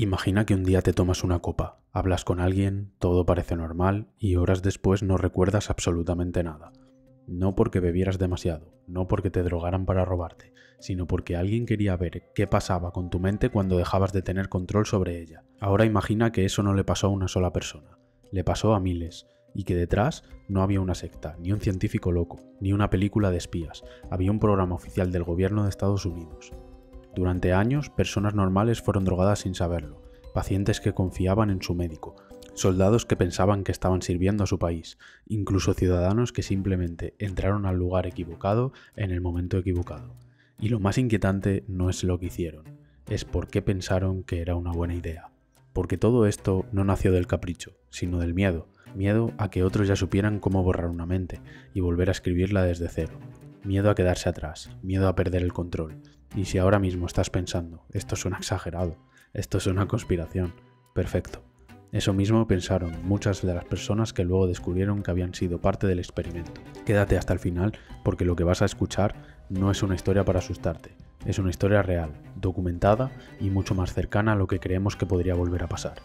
Imagina que un día te tomas una copa, hablas con alguien, todo parece normal y horas después no recuerdas absolutamente nada. No porque bebieras demasiado, no porque te drogaran para robarte, sino porque alguien quería ver qué pasaba con tu mente cuando dejabas de tener control sobre ella. Ahora imagina que eso no le pasó a una sola persona, le pasó a miles, y que detrás no había una secta, ni un científico loco, ni una película de espías, había un programa oficial del gobierno de Estados Unidos. Durante años, personas normales fueron drogadas sin saberlo, pacientes que confiaban en su médico, soldados que pensaban que estaban sirviendo a su país, incluso ciudadanos que simplemente entraron al lugar equivocado en el momento equivocado. Y lo más inquietante no es lo que hicieron, es por qué pensaron que era una buena idea. Porque todo esto no nació del capricho, sino del miedo. Miedo a que otros ya supieran cómo borrar una mente y volver a escribirla desde cero. Miedo a quedarse atrás, miedo a perder el control. Y si ahora mismo estás pensando, esto suena exagerado, esto es una conspiración, perfecto. Eso mismo pensaron muchas de las personas que luego descubrieron que habían sido parte del experimento. Quédate hasta el final porque lo que vas a escuchar no es una historia para asustarte, es una historia real, documentada y mucho más cercana a lo que creemos que podría volver a pasar.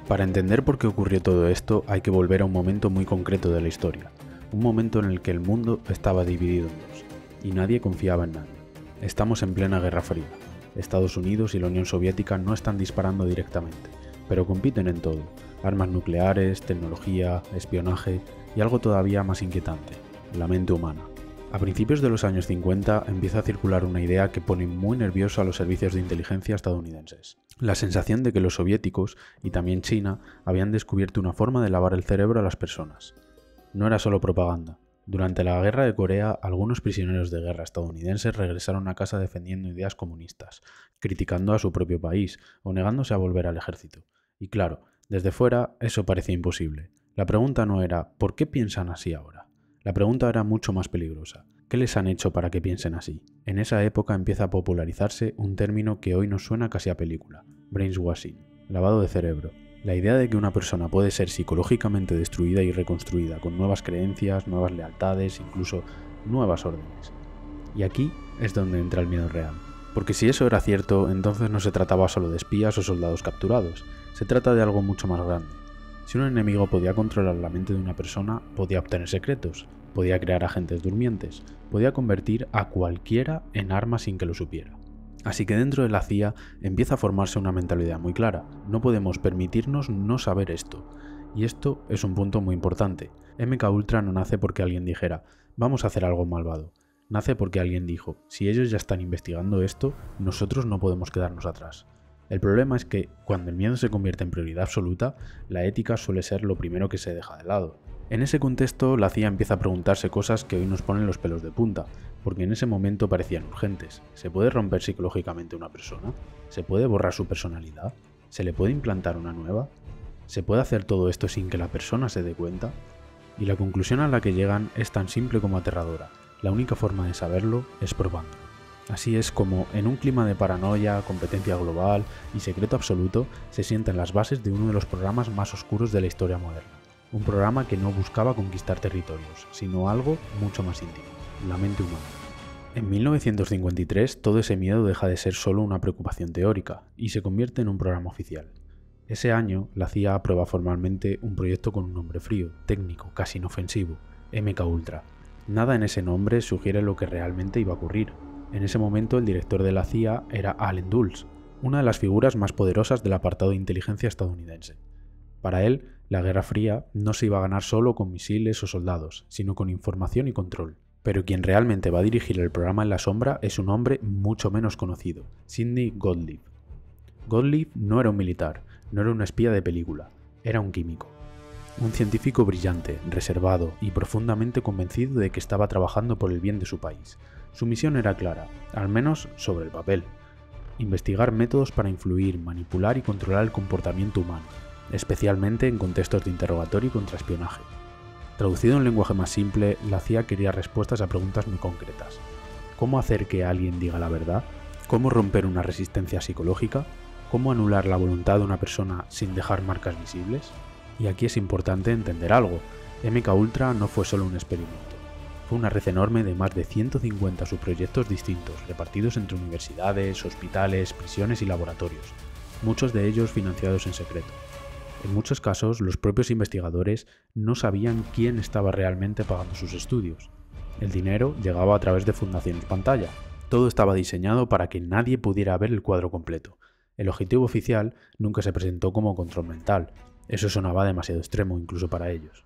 Para entender por qué ocurrió todo esto hay que volver a un momento muy concreto de la historia, un momento en el que el mundo estaba dividido en dos y nadie confiaba en nadie. Estamos en plena Guerra Fría. Estados Unidos y la Unión Soviética no están disparando directamente, pero compiten en todo: armas nucleares, tecnología, espionaje y algo todavía más inquietante, la mente humana. A principios de los años 50 empieza a circular una idea que pone muy nervioso a los servicios de inteligencia estadounidenses. La sensación de que los soviéticos, y también China, habían descubierto una forma de lavar el cerebro a las personas. No era solo propaganda. Durante la Guerra de Corea, algunos prisioneros de guerra estadounidenses regresaron a casa defendiendo ideas comunistas, criticando a su propio país o negándose a volver al ejército. Y claro, desde fuera eso parecía imposible. La pregunta no era ¿por qué piensan así ahora? La pregunta era mucho más peligrosa. ¿Qué les han hecho para que piensen así? En esa época empieza a popularizarse un término que hoy nos suena casi a película: brainwashing, lavado de cerebro. La idea de que una persona puede ser psicológicamente destruida y reconstruida con nuevas creencias, nuevas lealtades, incluso nuevas órdenes. Y aquí es donde entra el miedo real. Porque si eso era cierto, entonces no se trataba solo de espías o soldados capturados, se trata de algo mucho más grande. Si un enemigo podía controlar la mente de una persona, podía obtener secretos, podía crear agentes durmientes, podía convertir a cualquiera en arma sin que lo supiera. Así que dentro de la CIA empieza a formarse una mentalidad muy clara: no podemos permitirnos no saber esto. Y esto es un punto muy importante. MKUltra no nace porque alguien dijera vamos a hacer algo malvado. Nace porque alguien dijo si ellos ya están investigando esto, nosotros no podemos quedarnos atrás. El problema es que cuando el miedo se convierte en prioridad absoluta, la ética suele ser lo primero que se deja de lado. En ese contexto, la CIA empieza a preguntarse cosas que hoy nos ponen los pelos de punta, porque en ese momento parecían urgentes. ¿Se puede romper psicológicamente una persona? ¿Se puede borrar su personalidad? ¿Se le puede implantar una nueva? ¿Se puede hacer todo esto sin que la persona se dé cuenta? Y la conclusión a la que llegan es tan simple como aterradora: la única forma de saberlo es probándolo. Así es como, en un clima de paranoia, competencia global y secreto absoluto, se sientan las bases de uno de los programas más oscuros de la historia moderna. Un programa que no buscaba conquistar territorios, sino algo mucho más íntimo: la mente humana. En 1953 todo ese miedo deja de ser solo una preocupación teórica y se convierte en un programa oficial. Ese año la CIA aprueba formalmente un proyecto con un nombre frío, técnico, casi inofensivo: MKUltra. Nada en ese nombre sugiere lo que realmente iba a ocurrir. En ese momento el director de la CIA era Allen Dulles, una de las figuras más poderosas del apartado de inteligencia estadounidense. Para él, la Guerra Fría no se iba a ganar solo con misiles o soldados, sino con información y control. Pero quien realmente va a dirigir el programa en la sombra es un hombre mucho menos conocido: Sidney Gottlieb. Gottlieb no era un militar, no era un espía de película, era un químico. Un científico brillante, reservado y profundamente convencido de que estaba trabajando por el bien de su país. Su misión era clara, al menos sobre el papel: investigar métodos para influir, manipular y controlar el comportamiento humano, especialmente en contextos de interrogatorio y contraespionaje. Traducido en lenguaje más simple, la CIA quería respuestas a preguntas muy concretas: ¿cómo hacer que alguien diga la verdad? ¿Cómo romper una resistencia psicológica? ¿Cómo anular la voluntad de una persona sin dejar marcas visibles? Y aquí es importante entender algo: MKUltra no fue solo un experimento. Fue una red enorme de más de 150 subproyectos distintos, repartidos entre universidades, hospitales, prisiones y laboratorios. muchos de ellos financiados en secreto. En muchos casos, los propios investigadores no sabían quién estaba realmente pagando sus estudios. El dinero llegaba a través de fundaciones pantalla. Todo estaba diseñado para que nadie pudiera ver el cuadro completo. El objetivo oficial nunca se presentó como control mental. Eso sonaba demasiado extremo incluso para ellos.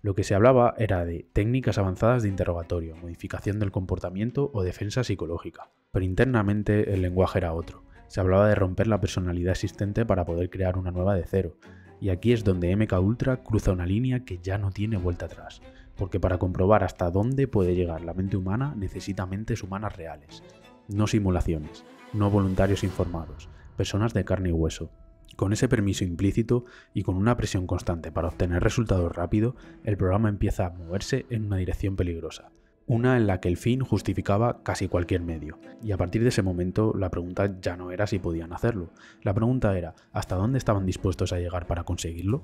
Lo que se hablaba era de técnicas avanzadas de interrogatorio, modificación del comportamiento o defensa psicológica. Pero internamente el lenguaje era otro. Se hablaba de romper la personalidad existente para poder crear una nueva de cero. Y aquí es donde MKUltra cruza una línea que ya no tiene vuelta atrás. Porque para comprobar hasta dónde puede llegar la mente humana necesita mentes humanas reales. No simulaciones, no voluntarios informados, personas de carne y hueso. Con ese permiso implícito y con una presión constante para obtener resultados rápido, el programa empieza a moverse en una dirección peligrosa. Una en la que el fin justificaba casi cualquier medio. Y a partir de ese momento, la pregunta ya no era si podían hacerlo. La pregunta era, ¿hasta dónde estaban dispuestos a llegar para conseguirlo?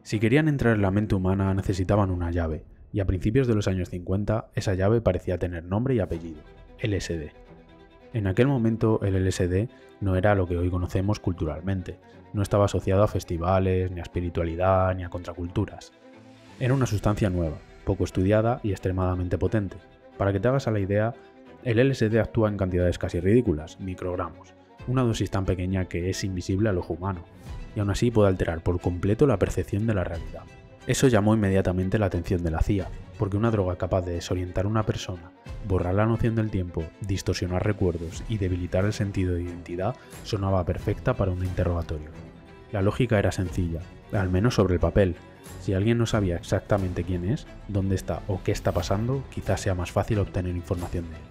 Si querían entrar en la mente humana, necesitaban una llave. Y a principios de los años 50, esa llave parecía tener nombre y apellido: LSD. En aquel momento el LSD no era lo que hoy conocemos culturalmente, no estaba asociado a festivales, ni a espiritualidad, ni a contraculturas. Era una sustancia nueva, poco estudiada y extremadamente potente. Para que te hagas a la idea, el LSD actúa en cantidades casi ridículas, microgramos, una dosis tan pequeña que es invisible al ojo humano, y aún así puede alterar por completo la percepción de la realidad. Eso llamó inmediatamente la atención de la CIA, porque una droga capaz de desorientar a una persona, borrar la noción del tiempo, distorsionar recuerdos y debilitar el sentido de identidad sonaba perfecta para un interrogatorio. La lógica era sencilla, al menos sobre el papel. Si alguien no sabía exactamente quién es, dónde está o qué está pasando, quizás sea más fácil obtener información de él.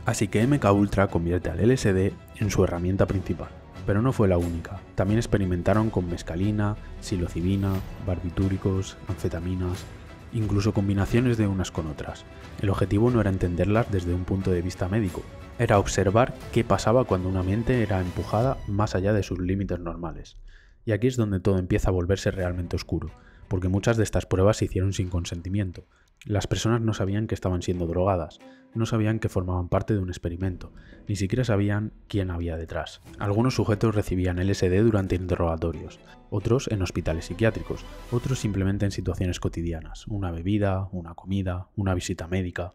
Así que MKUltra convierte al LSD en su herramienta principal. Pero no fue la única. También experimentaron con mescalina, psilocibina, barbitúricos, anfetaminas, incluso combinaciones de unas con otras. El objetivo no era entenderlas desde un punto de vista médico, era observar qué pasaba cuando una mente era empujada más allá de sus límites normales. Y aquí es donde todo empieza a volverse realmente oscuro, porque muchas de estas pruebas se hicieron sin consentimiento. Las personas no sabían que estaban siendo drogadas, no sabían que formaban parte de un experimento, ni siquiera sabían quién había detrás. Algunos sujetos recibían LSD durante interrogatorios, otros en hospitales psiquiátricos, otros simplemente en situaciones cotidianas, una bebida, una comida, una visita médica.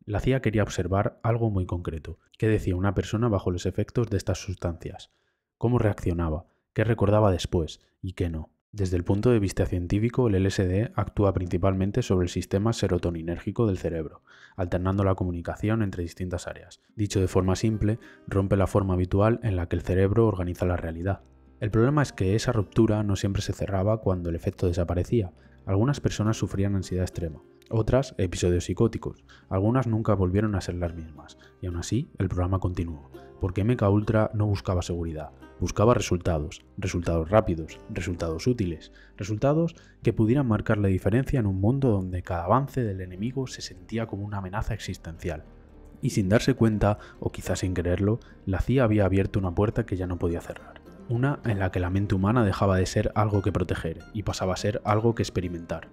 La CIA quería observar algo muy concreto: qué decía una persona bajo los efectos de estas sustancias, cómo reaccionaba, qué recordaba después y qué no. Desde el punto de vista científico, el LSD actúa principalmente sobre el sistema serotoninérgico del cerebro, alternando la comunicación entre distintas áreas. Dicho de forma simple, rompe la forma habitual en la que el cerebro organiza la realidad. El problema es que esa ruptura no siempre se cerraba cuando el efecto desaparecía. Algunas personas sufrían ansiedad extrema, otras episodios psicóticos, algunas nunca volvieron a ser las mismas, y aún así el programa continuó, porque MKUltra no buscaba seguridad. Buscaba resultados, resultados rápidos, resultados útiles, resultados que pudieran marcar la diferencia en un mundo donde cada avance del enemigo se sentía como una amenaza existencial. Y sin darse cuenta, o quizás sin quererlo, la CIA había abierto una puerta que ya no podía cerrar. Una en la que la mente humana dejaba de ser algo que proteger y pasaba a ser algo que experimentar.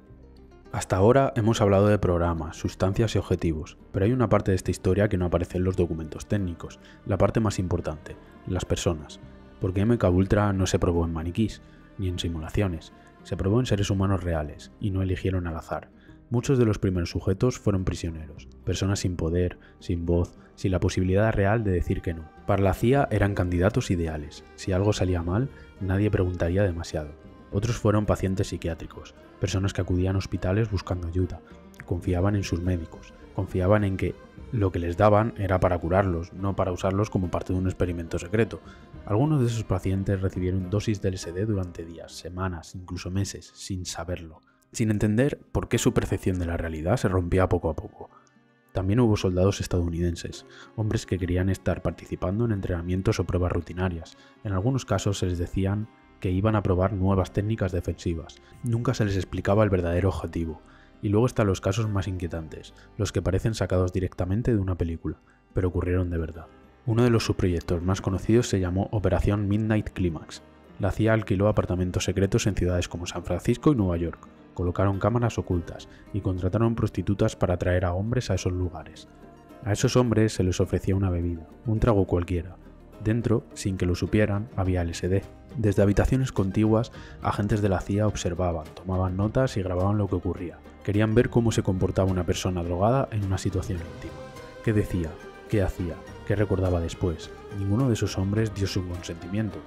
Hasta ahora hemos hablado de programas, sustancias y objetivos, pero hay una parte de esta historia que no aparece en los documentos técnicos, la parte más importante, las personas. Porque MKUltra no se probó en maniquís, ni en simulaciones, se probó en seres humanos reales, y no eligieron al azar. Muchos de los primeros sujetos fueron prisioneros, personas sin poder, sin voz, sin la posibilidad real de decir que no. Para la CIA eran candidatos ideales, si algo salía mal, nadie preguntaría demasiado. Otros fueron pacientes psiquiátricos, personas que acudían a hospitales buscando ayuda, confiaban en sus médicos, confiaban en que lo que les daban era para curarlos, no para usarlos como parte de un experimento secreto. Algunos de esos pacientes recibieron dosis de LSD durante días, semanas, incluso meses, sin saberlo, sin entender por qué su percepción de la realidad se rompía poco a poco. También hubo soldados estadounidenses, hombres que querían estar participando en entrenamientos o pruebas rutinarias. En algunos casos se les decían que iban a probar nuevas técnicas defensivas. Nunca se les explicaba el verdadero objetivo. Y luego están los casos más inquietantes, los que parecen sacados directamente de una película, pero ocurrieron de verdad. Uno de los subproyectos más conocidos se llamó Operación Midnight Climax. La CIA alquiló apartamentos secretos en ciudades como San Francisco y Nueva York, colocaron cámaras ocultas y contrataron prostitutas para atraer a hombres a esos lugares. A esos hombres se les ofrecía una bebida, un trago cualquiera, Dentro, sin que lo supieran, había LSD. Desde habitaciones contiguas, agentes de la CIA observaban, tomaban notas y grababan lo que ocurría. Querían ver cómo se comportaba una persona drogada en una situación íntima. ¿Qué decía? ¿Qué hacía? ¿Qué recordaba después? Ninguno de esos hombres dio su consentimiento.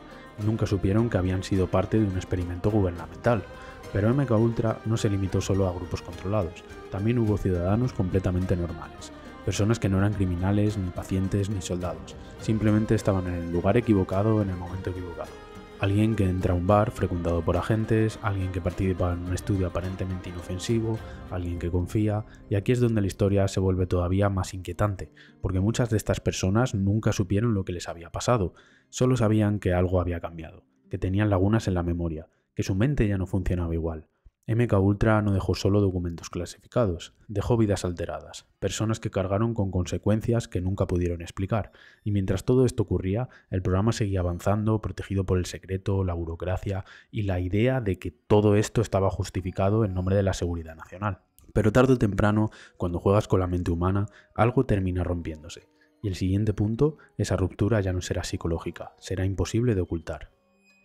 Nunca supieron que habían sido parte de un experimento gubernamental. Pero MKUltra no se limitó solo a grupos controlados. También hubo ciudadanos completamente normales. Personas que no eran criminales, ni pacientes, ni soldados. Simplemente estaban en el lugar equivocado en el momento equivocado. Alguien que entra a un bar frecuentado por agentes, alguien que participa en un estudio aparentemente inofensivo, alguien que confía, y aquí es donde la historia se vuelve todavía más inquietante, porque muchas de estas personas nunca supieron lo que les había pasado, solo sabían que algo había cambiado, que tenían lagunas en la memoria, que su mente ya no funcionaba igual. MKUltra no dejó solo documentos clasificados, dejó vidas alteradas, personas que cargaron con consecuencias que nunca pudieron explicar, y mientras todo esto ocurría, el programa seguía avanzando, protegido por el secreto, la burocracia y la idea de que todo esto estaba justificado en nombre de la seguridad nacional. Pero tarde o temprano, cuando juegas con la mente humana, algo termina rompiéndose, y el siguiente punto, esa ruptura ya no será psicológica, será imposible de ocultar.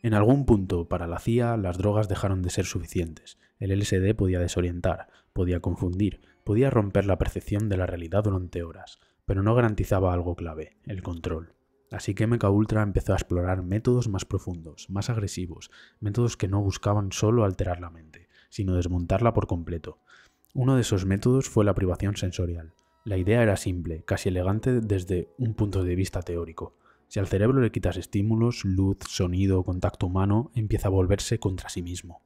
En algún punto, para la CIA, las drogas dejaron de ser suficientes. El LSD podía desorientar, podía confundir, podía romper la percepción de la realidad durante horas, pero no garantizaba algo clave, el control. Así que MKUltra empezó a explorar métodos más profundos, más agresivos, métodos que no buscaban solo alterar la mente, sino desmontarla por completo. Uno de esos métodos fue la privación sensorial. La idea era simple, casi elegante desde un punto de vista teórico. Si al cerebro le quitas estímulos, luz, sonido, contacto humano, empieza a volverse contra sí mismo.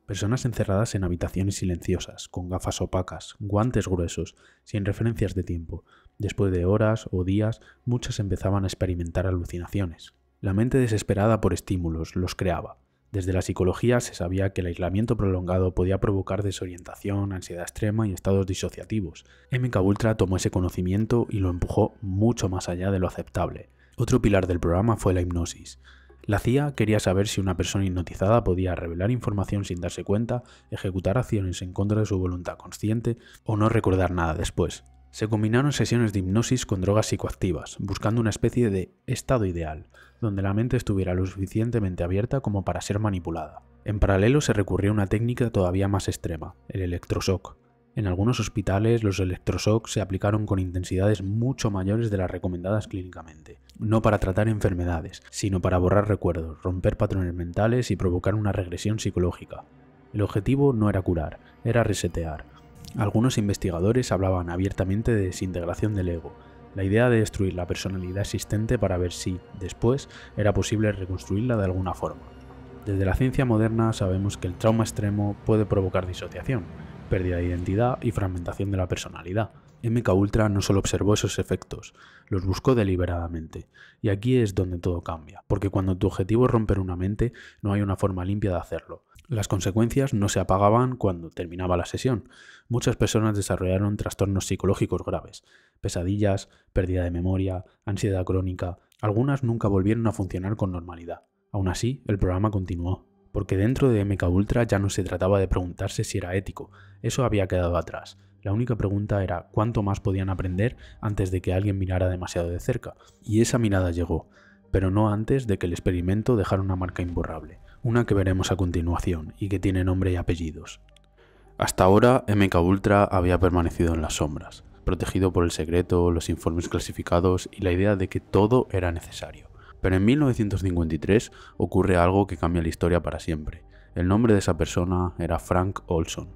Personas encerradas en habitaciones silenciosas, con gafas opacas, guantes gruesos, sin referencias de tiempo. Después de horas o días, muchas empezaban a experimentar alucinaciones. La mente desesperada por estímulos los creaba. Desde la psicología se sabía que el aislamiento prolongado podía provocar desorientación, ansiedad extrema y estados disociativos. MKUltra tomó ese conocimiento y lo empujó mucho más allá de lo aceptable. Otro pilar del programa fue la hipnosis. La CIA quería saber si una persona hipnotizada podía revelar información sin darse cuenta, ejecutar acciones en contra de su voluntad consciente o no recordar nada después. Se combinaron sesiones de hipnosis con drogas psicoactivas, buscando una especie de estado ideal, donde la mente estuviera lo suficientemente abierta como para ser manipulada. En paralelo se recurrió a una técnica todavía más extrema, el electroshock. En algunos hospitales los electroshocks se aplicaron con intensidades mucho mayores de las recomendadas clínicamente, no para tratar enfermedades, sino para borrar recuerdos, romper patrones mentales y provocar una regresión psicológica. El objetivo no era curar, era resetear. Algunos investigadores hablaban abiertamente de desintegración del ego, la idea de destruir la personalidad existente para ver si, después, era posible reconstruirla de alguna forma. Desde la ciencia moderna sabemos que el trauma extremo puede provocar disociación, pérdida de identidad y fragmentación de la personalidad. MKUltra no solo observó esos efectos, los buscó deliberadamente. Y aquí es donde todo cambia, porque cuando tu objetivo es romper una mente, no hay una forma limpia de hacerlo. Las consecuencias no se apagaban cuando terminaba la sesión. Muchas personas desarrollaron trastornos psicológicos graves, pesadillas, pérdida de memoria, ansiedad crónica. Algunas nunca volvieron a funcionar con normalidad. Aún así, el programa continuó. Porque dentro de MKUltra ya no se trataba de preguntarse si era ético, eso había quedado atrás. La única pregunta era cuánto más podían aprender antes de que alguien mirara demasiado de cerca. Y esa mirada llegó, pero no antes de que el experimento dejara una marca imborrable, una que veremos a continuación y que tiene nombre y apellidos. Hasta ahora, MKUltra había permanecido en las sombras, protegido por el secreto, los informes clasificados y la idea de que todo era necesario. Pero en 1953 ocurre algo que cambia la historia para siempre. El nombre de esa persona era Frank Olson.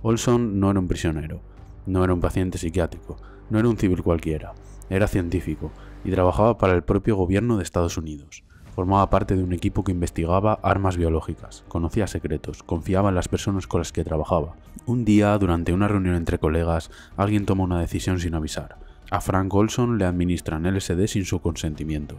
Olson no era un prisionero, no era un paciente psiquiátrico, no era un civil cualquiera, era científico y trabajaba para el propio gobierno de Estados Unidos. Formaba parte de un equipo que investigaba armas biológicas, conocía secretos, confiaba en las personas con las que trabajaba. Un día, durante una reunión entre colegas, alguien toma una decisión sin avisar. A Frank Olson le administran LSD sin su consentimiento,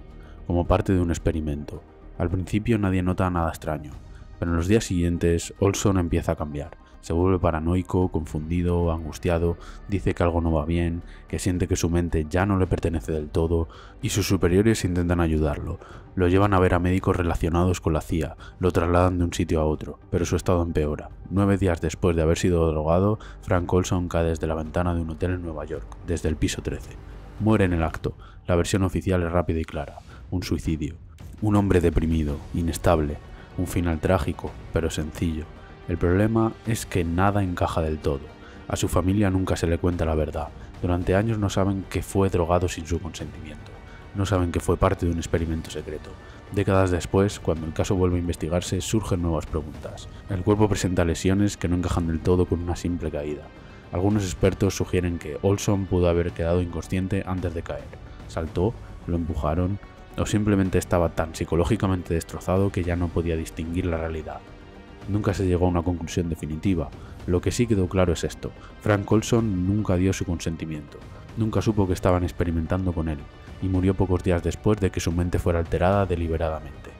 como parte de un experimento. Al principio nadie nota nada extraño, pero en los días siguientes Olson empieza a cambiar. Se vuelve paranoico, confundido, angustiado, dice que algo no va bien, que siente que su mente ya no le pertenece del todo, y sus superiores intentan ayudarlo. Lo llevan a ver a médicos relacionados con la CIA, lo trasladan de un sitio a otro, pero su estado empeora. 9 días después de haber sido drogado, Frank Olson cae desde la ventana de un hotel en Nueva York, desde el piso 13. Muere en el acto. La versión oficial es rápida y clara. un suicidio. Un hombre deprimido, inestable, un final trágico, pero sencillo. El problema es que nada encaja del todo. A su familia nunca se le cuenta la verdad. Durante años no saben que fue drogado sin su consentimiento. No saben que fue parte de un experimento secreto. Décadas después, cuando el caso vuelve a investigarse, surgen nuevas preguntas. El cuerpo presenta lesiones que no encajan del todo con una simple caída. Algunos expertos sugieren que Olson pudo haber quedado inconsciente antes de caer. Saltó, lo empujaron, o simplemente estaba tan psicológicamente destrozado que ya no podía distinguir la realidad. Nunca se llegó a una conclusión definitiva. Lo que sí quedó claro es esto: Frank Olson nunca dio su consentimiento, nunca supo que estaban experimentando con él, y murió pocos días después de que su mente fuera alterada deliberadamente.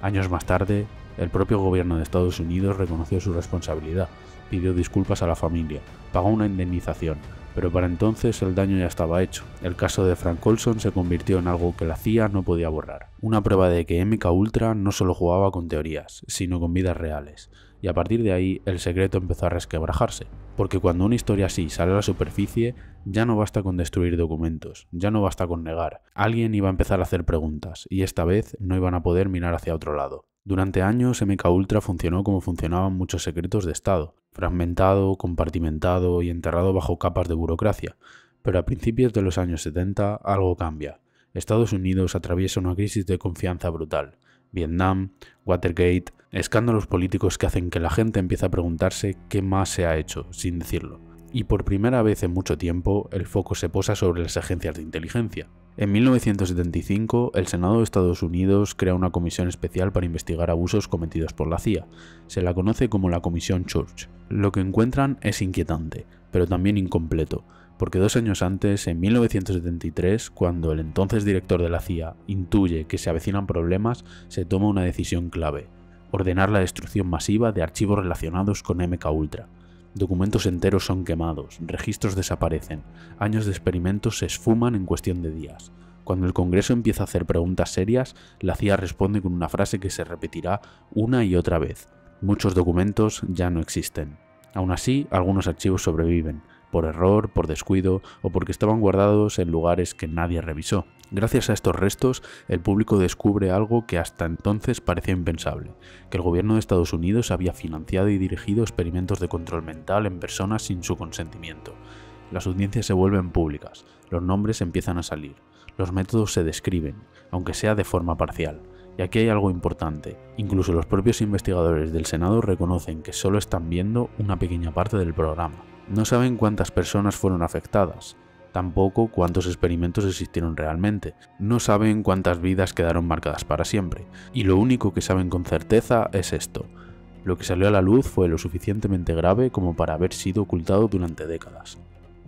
Años más tarde, el propio gobierno de Estados Unidos reconoció su responsabilidad, pidió disculpas a la familia, pagó una indemnización, pero para entonces el daño ya estaba hecho. El caso de Frank Olson se convirtió en algo que la CIA no podía borrar. Una prueba de que MKUltra no solo jugaba con teorías, sino con vidas reales. Y a partir de ahí el secreto empezó a resquebrajarse. Porque cuando una historia así sale a la superficie, ya no basta con destruir documentos, ya no basta con negar. Alguien iba a empezar a hacer preguntas, y esta vez no iban a poder mirar hacia otro lado. Durante años MKUltra funcionó como funcionaban muchos secretos de Estado, fragmentado, compartimentado y enterrado bajo capas de burocracia. Pero a principios de los años 70 algo cambia. Estados Unidos atraviesa una crisis de confianza brutal. Vietnam, Watergate, escándalos políticos que hacen que la gente empiece a preguntarse qué más se ha hecho, sin decirlo. Y por primera vez en mucho tiempo, el foco se posa sobre las agencias de inteligencia. En 1975, el Senado de Estados Unidos crea una comisión especial para investigar abusos cometidos por la CIA. Se la conoce como la Comisión Church. Lo que encuentran es inquietante, pero también incompleto, porque 2 años antes, en 1973, cuando el entonces director de la CIA intuye que se avecinan problemas, se toma una decisión clave: ordenar la destrucción masiva de archivos relacionados con MKUltra. Documentos enteros son quemados, registros desaparecen, años de experimentos se esfuman en cuestión de días. Cuando el Congreso empieza a hacer preguntas serias, la CIA responde con una frase que se repetirá una y otra vez: muchos documentos ya no existen. Aún así, algunos archivos sobreviven, por error, por descuido o porque estaban guardados en lugares que nadie revisó. Gracias a estos restos, el público descubre algo que hasta entonces parecía impensable: que el gobierno de Estados Unidos había financiado y dirigido experimentos de control mental en personas sin su consentimiento. Las audiencias se vuelven públicas, los nombres empiezan a salir, los métodos se describen, aunque sea de forma parcial. Y aquí hay algo importante: incluso los propios investigadores del Senado reconocen que solo están viendo una pequeña parte del programa. No saben cuántas personas fueron afectadas, tampoco cuántos experimentos existieron realmente, no saben cuántas vidas quedaron marcadas para siempre, y lo único que saben con certeza es esto: lo que salió a la luz fue lo suficientemente grave como para haber sido ocultado durante décadas.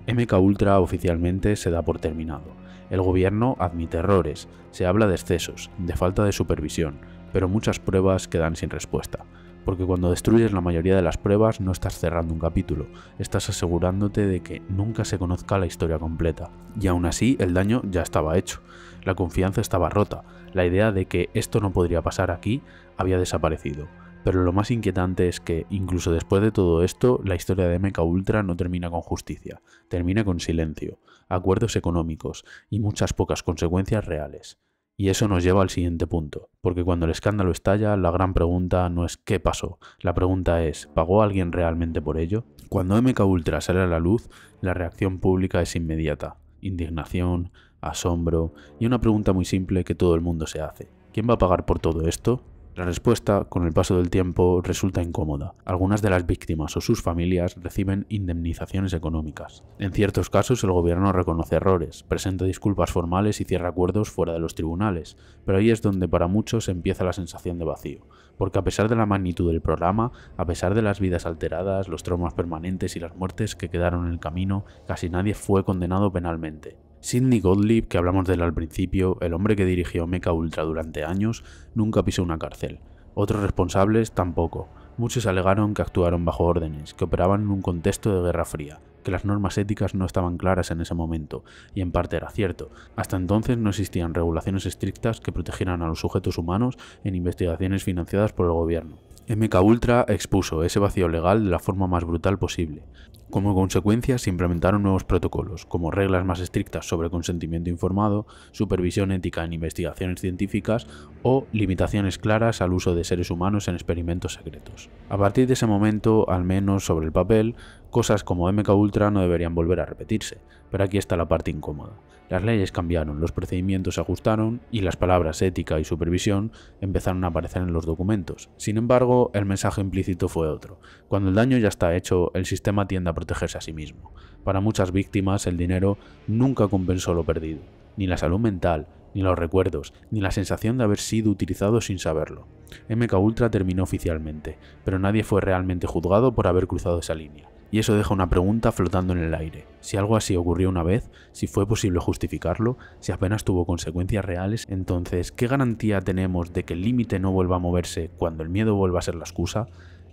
MKUltra oficialmente se da por terminado. El gobierno admite errores, se habla de excesos, de falta de supervisión, pero muchas pruebas quedan sin respuesta. Porque cuando destruyes la mayoría de las pruebas no estás cerrando un capítulo, estás asegurándote de que nunca se conozca la historia completa. Y aún así el daño ya estaba hecho, la confianza estaba rota, la idea de que esto no podría pasar aquí había desaparecido. Pero lo más inquietante es que, incluso después de todo esto, la historia de MKUltra no termina con justicia, termina con silencio, acuerdos económicos y muchas pocas consecuencias reales. Y eso nos lleva al siguiente punto, porque cuando el escándalo estalla, la gran pregunta no es ¿qué pasó? La pregunta es ¿pagó alguien realmente por ello? Cuando MKUltra sale a la luz, la reacción pública es inmediata: indignación, asombro y una pregunta muy simple que todo el mundo se hace: ¿quién va a pagar por todo esto? La respuesta, con el paso del tiempo, resulta incómoda. Algunas de las víctimas o sus familias reciben indemnizaciones económicas. En ciertos casos el gobierno reconoce errores, presenta disculpas formales y cierra acuerdos fuera de los tribunales, pero ahí es donde para muchos empieza la sensación de vacío, porque a pesar de la magnitud del programa, a pesar de las vidas alteradas, los traumas permanentes y las muertes que quedaron en el camino, casi nadie fue condenado penalmente. Sidney Gottlieb, que hablamos de él al principio, el hombre que dirigió MKUltra durante años, nunca pisó una cárcel. Otros responsables tampoco. Muchos alegaron que actuaron bajo órdenes, que operaban en un contexto de Guerra Fría, que las normas éticas no estaban claras en ese momento, y en parte era cierto. Hasta entonces no existían regulaciones estrictas que protegieran a los sujetos humanos en investigaciones financiadas por el gobierno. MKUltra expuso ese vacío legal de la forma más brutal posible. Como consecuencia, se implementaron nuevos protocolos, como reglas más estrictas sobre consentimiento informado, supervisión ética en investigaciones científicas o limitaciones claras al uso de seres humanos en experimentos secretos. A partir de ese momento, al menos sobre el papel, cosas como MKUltra no deberían volver a repetirse, pero aquí está la parte incómoda. Las leyes cambiaron, los procedimientos se ajustaron y las palabras ética y supervisión empezaron a aparecer en los documentos. Sin embargo, el mensaje implícito fue otro. Cuando el daño ya está hecho, el sistema tiende a protegerse a sí mismo. Para muchas víctimas, el dinero nunca compensó lo perdido, ni la salud mental, ni los recuerdos, ni la sensación de haber sido utilizado sin saberlo. MKUltra terminó oficialmente, pero nadie fue realmente juzgado por haber cruzado esa línea. Y eso deja una pregunta flotando en el aire. Si algo así ocurrió una vez, si fue posible justificarlo, si apenas tuvo consecuencias reales, entonces, ¿qué garantía tenemos de que el límite no vuelva a moverse cuando el miedo vuelva a ser la excusa?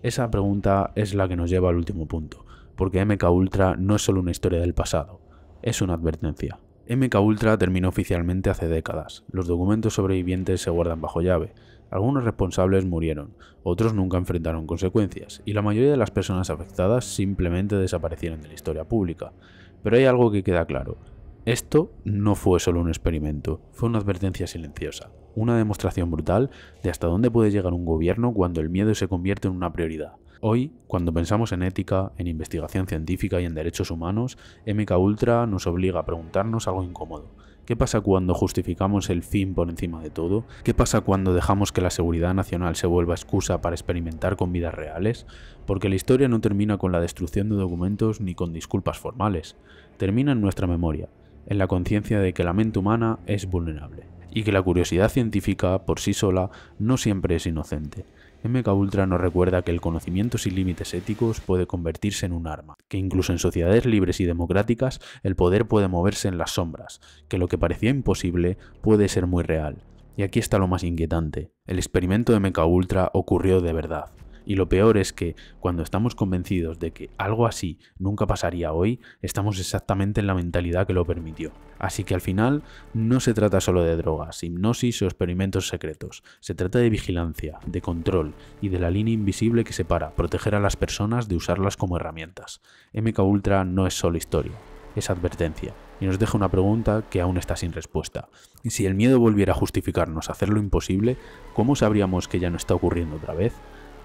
Esa pregunta es la que nos lleva al último punto, porque MKUltra no es solo una historia del pasado, es una advertencia. MKUltra terminó oficialmente hace décadas. Los documentos sobrevivientes se guardan bajo llave. Algunos responsables murieron, otros nunca enfrentaron consecuencias, y la mayoría de las personas afectadas simplemente desaparecieron de la historia pública. Pero hay algo que queda claro. Esto no fue solo un experimento, fue una advertencia silenciosa, una demostración brutal de hasta dónde puede llegar un gobierno cuando el miedo se convierte en una prioridad. Hoy, cuando pensamos en ética, en investigación científica y en derechos humanos, MKUltra nos obliga a preguntarnos algo incómodo. ¿Qué pasa cuando justificamos el fin por encima de todo? ¿Qué pasa cuando dejamos que la seguridad nacional se vuelva excusa para experimentar con vidas reales? Porque la historia no termina con la destrucción de documentos ni con disculpas formales. Termina en nuestra memoria, en la conciencia de que la mente humana es vulnerable y que la curiosidad científica por sí sola no siempre es inocente. MKUltra nos recuerda que el conocimiento sin límites éticos puede convertirse en un arma, que incluso en sociedades libres y democráticas el poder puede moverse en las sombras, que lo que parecía imposible puede ser muy real. Y aquí está lo más inquietante, el experimento de MKUltra ocurrió de verdad. Y lo peor es que, cuando estamos convencidos de que algo así nunca pasaría hoy, estamos exactamente en la mentalidad que lo permitió. Así que al final, no se trata solo de drogas, hipnosis o experimentos secretos. Se trata de vigilancia, de control y de la línea invisible que separa proteger a las personas de usarlas como herramientas. MKUltra no es solo historia, es advertencia. Y nos deja una pregunta que aún está sin respuesta. ¿Y si el miedo volviera a justificarnos hacer lo imposible, cómo sabríamos que ya no está ocurriendo otra vez?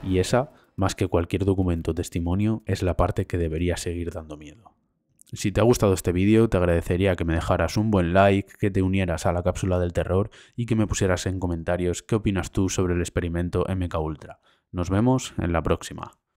Y esa, más que cualquier documento o testimonio, es la parte que debería seguir dando miedo. Si te ha gustado este vídeo, te agradecería que me dejaras un buen like, que te unieras a la cápsula del terror y que me pusieras en comentarios qué opinas tú sobre el experimento MKUltra. Nos vemos en la próxima.